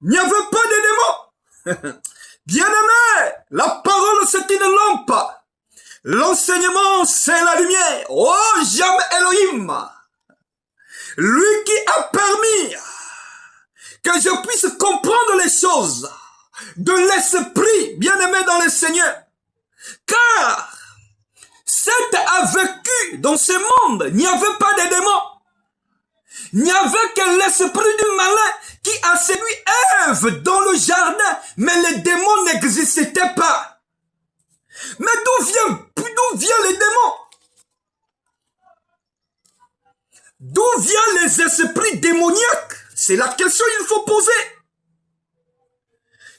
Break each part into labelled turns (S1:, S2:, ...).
S1: Il n'y avait pas de démons. Bien-aimé, la parole c'est une lampe. L'enseignement c'est la lumière. Oh, Jam Elohim. Lui qui a permis que je puisse comprendre les choses de l'esprit, bien-aimé dans le Seigneur. Car Seth a vécu dans ce monde, il n'y avait pas de démons. Il n'y avait que l'esprit du malin qui a séduit Ève dans le jardin, mais les démons n'existaient pas. Mais d'où viennent les démons? D'où viennent les esprits démoniaques? C'est la question qu'il faut poser.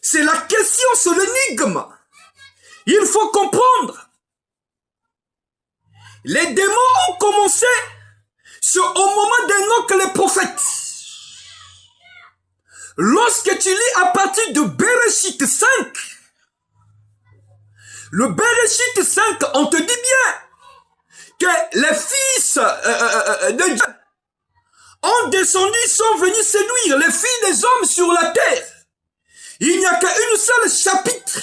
S1: C'est la question, c'est l'énigme. Il faut comprendre. Les démons ont commencé au moment d'Enoch le prophète. Lorsque tu lis à partir de Bereshit 5, le Bereshit 5, on te dit bien que les fils de Dieu ont descendu, sont venus séduire les filles des hommes sur la terre. Il n'y a qu'une seule chapitre.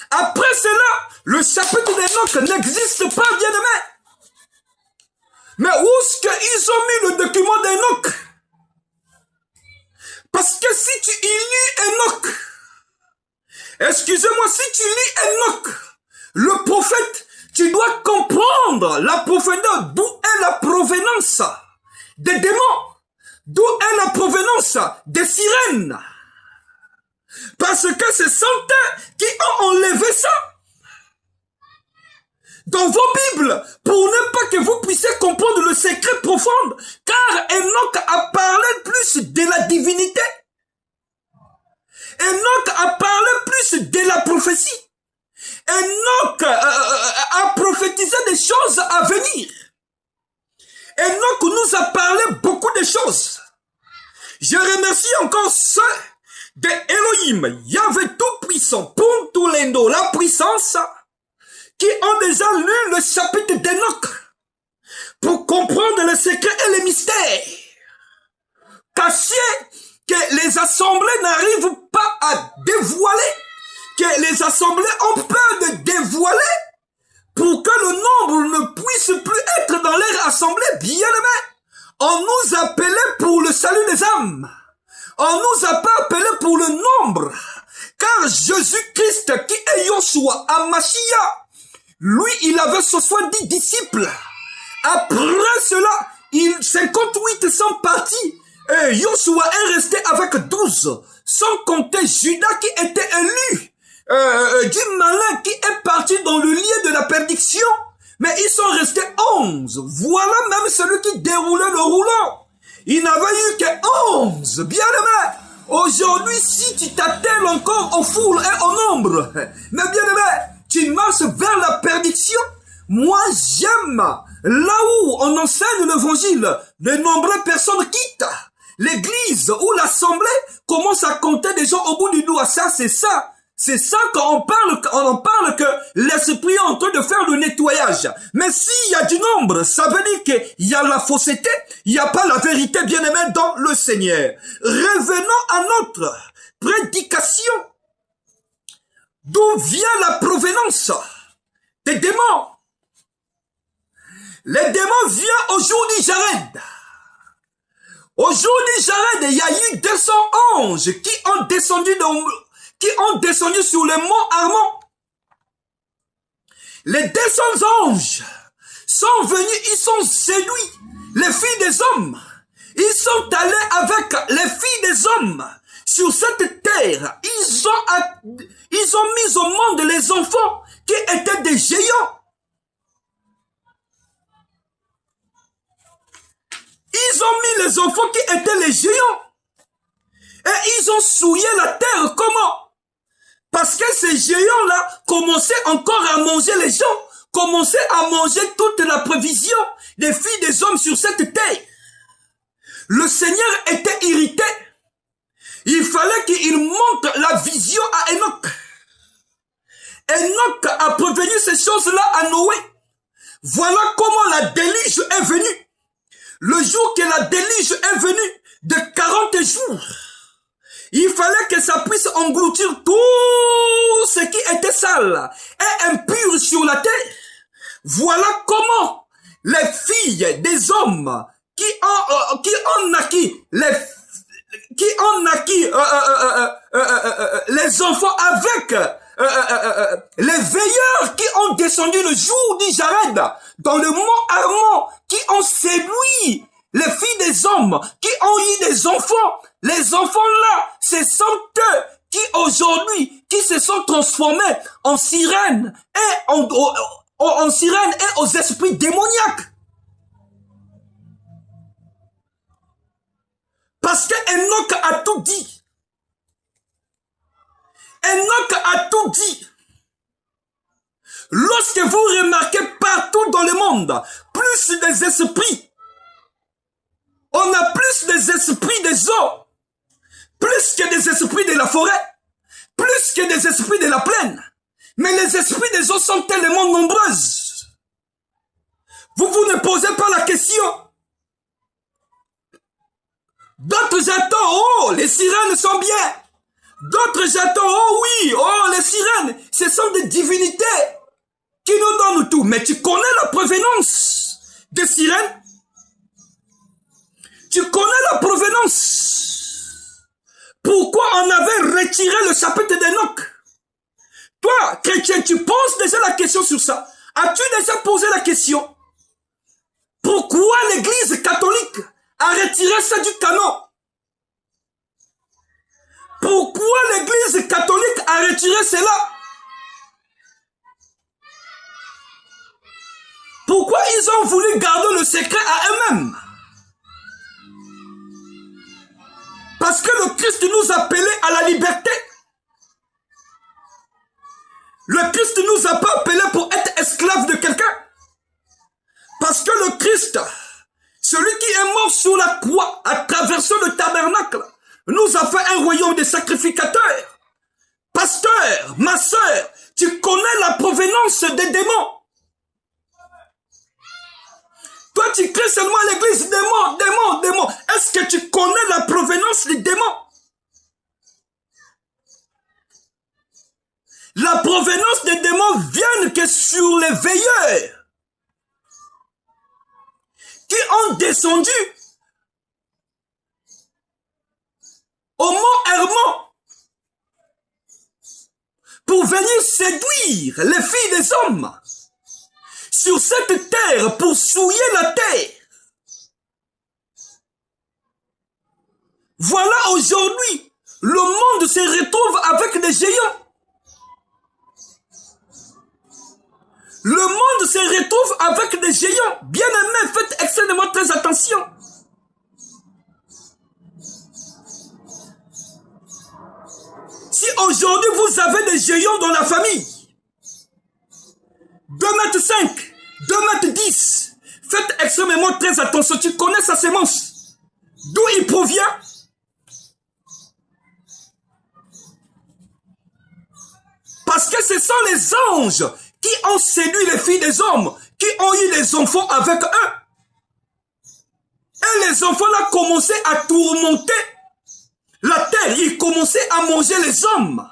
S1: Après cela, le chapitre d'Enoch n'existe pas, bien-aimé. Mais où est-ce qu'ils ont mis le document d'Enoch? Parce que si tu y lis Enoch, excusez-moi, si tu lis Enoch, le prophète, tu dois comprendre la profondeur, d'où est la provenance des démons, d'où est la provenance des sirènes. Parce que c'est Satan qui a enlevé ça dans vos Bibles, pour ne pas que vous puissiez comprendre le secret profond, car Enoch a parlé plus de la divinité. Enoch a parlé plus de la prophétie. Enoch a prophétisé des choses à venir. Enoch nous a parlé beaucoup de choses. Je remercie encore ceux de Elohim, Yahvé tout-puissant, Puntulendo, la puissance, qui ont déjà lu le chapitre d'Enoch pour comprendre le secret et les mystères cachés que les assemblées n'arrivent pas à dévoiler, que les assemblées ont peur de dévoiler pour que le nombre ne puisse plus être dans leur assemblée. Bien-aimé, on nous appelait pour le salut des âmes. On nous a pas appelé pour le nombre, car Jésus-Christ qui est Yoshua Amashia, lui, il avait 70 disciples. Après cela, 58 sont partis. Et Yoshua est resté avec 12. Sans compter Judas qui était élu. Du malin qui est parti dans le lieu de la perdition. Mais ils sont restés 11. Voilà même celui qui déroulait le roulant. Il n'avait eu que 11. Bien aimé. Aujourd'hui, si tu t'attelles encore aux foules et au nombre, mais bien aimé, tu marches vers la perdition. Moi, j'aime là où on enseigne l'évangile, de nombreuses personnes quittent l'église ou l'assemblée, commencent à compter des gens au bout du doigt. Ça, c'est ça. C'est ça qu'on parle que l'esprit est en train de faire le nettoyage. Mais s'il y a du nombre, ça veut dire qu'il y a la fausseté, il n'y a pas la vérité, bien-aimé, dans le Seigneur. Revenons à notre prédication. D'où vient la provenance des démons? Les démons viennent au jour du Jared. Au jour du Jared, il y a eu 200 anges qui ont descendu sur le mont Hermon. Les 200 anges sont venus, ils sont séduits les filles des hommes. Ils sont allés avec les filles des hommes sur cette terre. Ils ont mis au monde les enfants qui étaient des géants. Ils ont mis les enfants qui étaient les géants. Et ils ont souillé la terre. Comment? Parce que ces géants-là commençaient encore à manger les gens, commençaient à manger toute la provision des filles des hommes sur cette terre. Le Seigneur était irrité. Il fallait qu'il montre la vision à Enoch. Enoch a prévenu ces choses-là à Noé. Voilà comment la déluge est venue. Le jour que la déluge est venue, de 40 jours, Il fallait que ça puisse engloutir tout ce qui était sale et impur sur la terre. Voilà comment les filles des hommes qui ont naquis les enfants avec les veilleurs qui ont descendu le jour du Jared dans le mont Hermon, qui ont séduit les filles des hommes, qui ont eu des enfants. Les enfants-là, ce sont eux qui aujourd'hui, qui se sont transformés en sirènes et en sirènes et aux esprits démoniaques. Parce que Enoch a tout dit. Enoch a tout dit. Lorsque vous remarquez partout dans le monde, plus des esprits, on a plus des esprits des eaux, plus que des esprits de la forêt, plus que des esprits de la plaine. Mais les esprits des eaux sont tellement nombreuses. Vous ne posez pas la question. D'autres attendent, oh, les sirènes sont bien. D'autres attendent, oh oui, oh, les sirènes, ce sont des divinités qui nous donnent tout. Mais tu connais la provenance des sirènes? Tu connais la provenance? Pourquoi on avait retiré le chapitre d'Enoch? Toi, chrétien, tu poses déjà la question sur ça. As-tu déjà posé la question? Pourquoi l'Église catholique a retiré ça du canon? Pourquoi l'Église catholique a retiré cela? Pourquoi ils ont voulu garder le secret à eux-mêmes? Parce que le Christ nous appelait à la liberté. Le Christ ne nous a pas appelés pour être esclaves de quelqu'un. Parce que le Christ, celui qui est mort sur la croix, à traversant le tabernacle, nous a fait un royaume de sacrificateurs. Pasteur, ma sœur, tu connais la provenance des démons. Toi, tu crées seulement à l'église, démons, démons, démons. Est-ce que tu connais la provenance des démons? La provenance des démons vient que sur les veilleurs qui ont descendu au mont Hermon pour venir séduire les filles des hommes sur cette terre pour souiller la terre. Voilà aujourd'hui, le monde se retrouve avec des géants. Le monde se retrouve avec des géants. Bien-aimés, faites extrêmement très attention. Si aujourd'hui vous avez des géants dans la famille, 2,5 m, 2,10 m, faites extrêmement très attention. Tu connais sa sémence. D'où il provient? Parce que ce sont les anges qui ont séduit les filles des hommes, qui ont eu les enfants avec eux. Et les enfants là commençaient à tourmenter la terre, ils commençaient à manger les hommes.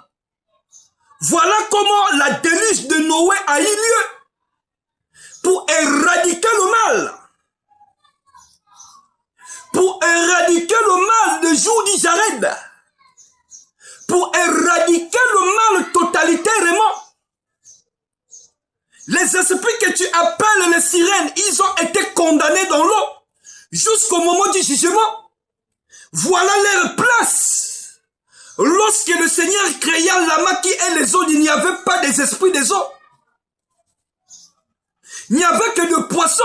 S1: Voilà comment la déluge de Noé a eu lieu. Pour éradiquer le mal. Pour éradiquer le mal de jour du Jared. Pour éradiquer le mal totalitairement. Les esprits que tu appelles les sirènes, ils ont été condamnés dans l'eau jusqu'au moment du jugement. Voilà leur place. Lorsque le Seigneur créa la maquille et les eaux, il n'y avait pas des esprits des eaux. Il n'y avait que des poissons.